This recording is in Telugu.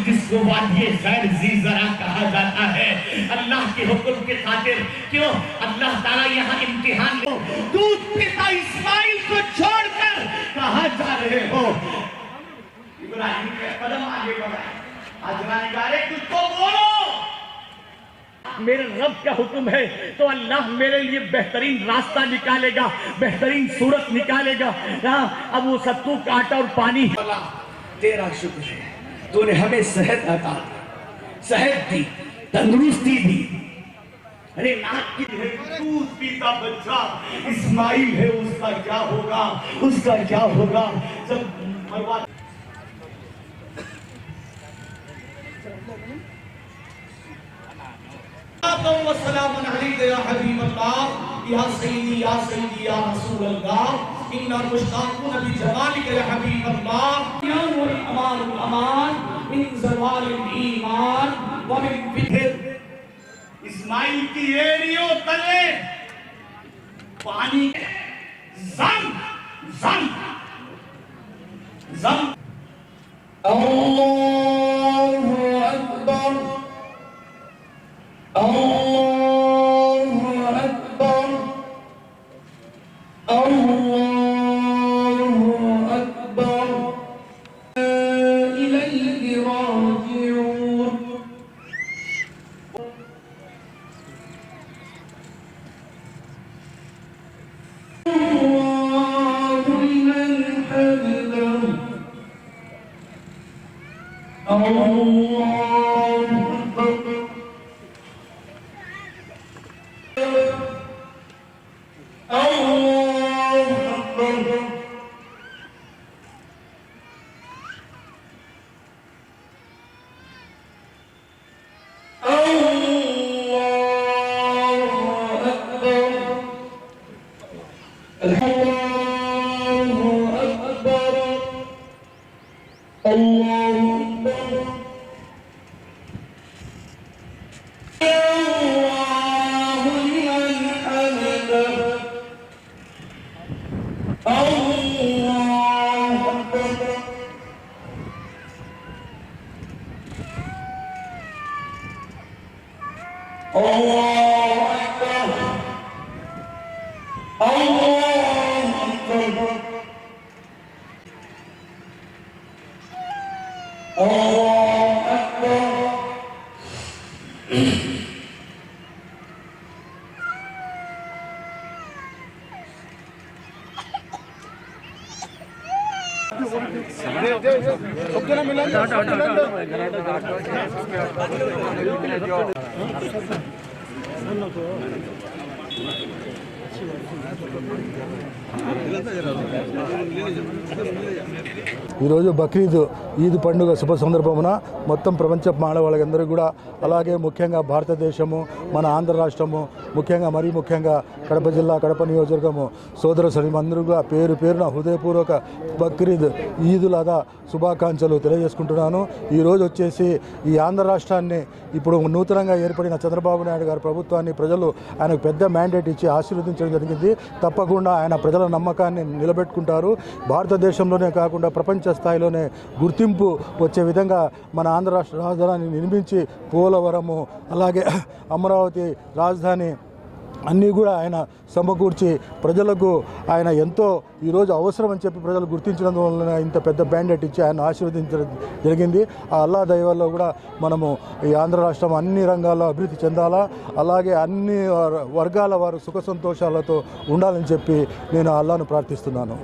जिसको वादिये ज़ैर ज़ीज़रा कहा जाता है। अल्लाह के हुक्म के खातिर क्यों अल्लाह ताला यहाँ इम्तिहान दूध पिता इस्माइल को छोड़कर कहाँ जा रहे हो? इब्राहिम के कदम आगे बढ़ाए, हाजरा ने कहा कुछ तो बोलो। मेरे रब का हुक्म है तो अल्लाह मेरे लिए बेहतरीन रास्ता निकालेगा, बेहतरीन सूरत निकालेगा। अब वो सत्तू काटा और पानी। तेरा शुक्र है, तूने हमें सेहत अता दी, सेहत दी, तंदुरुस्ती दी। अरे नाक की दूध पीता बच्चा इस्माइल है, उसका क्या होगा, उसका क्या होगा? सब बर्बाद। वस्सलाम अलैका या हबीब अल्लाह या सय्यदी या रसूल अल्लाह इन्ना मुश्ताक़ून बि जमालिका या हबीब अल्लाह या नूर अमान मिन ज़वालिल ईमान व मिन फिर। इस्माइल की एड़ियों तले पानी जम जम जम। अल्लाहु अकबर, अल्लाहु अकबर, अल्लाहु अकबर, इलैहि राजिऊन। अल्लाहु लिमन हमिदहु, अल्लाहु अकबर, ఈరోజు బక్రీద్ ఈద్ పండుగ శుభ సందర్భమున మొత్తం ప్రపంచ మానవాళికందరికీ కూడా, అలాగే ముఖ్యంగా భారతదేశము, మన ఆంధ్ర రాష్ట్రము, ముఖ్యంగా మరీ ముఖ్యంగా కడప జిల్లా, కడప నియోజకవర్గము సోదర సోదరీమణులందరూ కూడా పేరు పేరున హృదయపూర్వక బక్రీద్ ఈదుల్ అదా శుభాకాంక్షలు తెలియజేసుకుంటున్నాను. ఈరోజు వచ్చేసి ఈ ఆంధ్ర రాష్ట్రాన్ని ఇప్పుడు నూతనంగా ఏర్పడిన చంద్రబాబు నాయుడు గారి ప్రభుత్వాన్ని ప్రజలు ఆయనకు పెద్ద మ్యాండేట్ ఇచ్చి ఆశీర్వదించడం జరిగింది. తప్పకుండా ఆయన ప్రజల నమ్మకాన్ని నిలబెట్టుకుంటారు. భారతదేశంలోనే కాకుండా ప్రపంచ స్థాయిలోనే గుర్తింపు వచ్చే విధంగా మన ఆంధ్ర రాష్ట్ర రాజధానిని నిర్మించి పోలవరము, అలాగే అమరావతి రాజధాని అన్నీ కూడా ఆయన సమకూర్చి ప్రజలకు ఆయన ఎంతో ఈరోజు అవసరం అని చెప్పి ప్రజలు గుర్తించినందువలన ఇంత పెద్ద బ్యాండెట్ ఇచ్చి ఆయన ఆశీర్వదించడం జరిగింది. ఆ అల్లా దయ వల్ల కూడా మనము ఈ ఆంధ్ర రాష్ట్రం అన్ని రంగాల్లో అభివృద్ధి చెందాలా, అలాగే అన్ని వర్గాల వారు సుఖ సంతోషాలతో ఉండాలని చెప్పి నేను అల్లాను ప్రార్థిస్తున్నాను.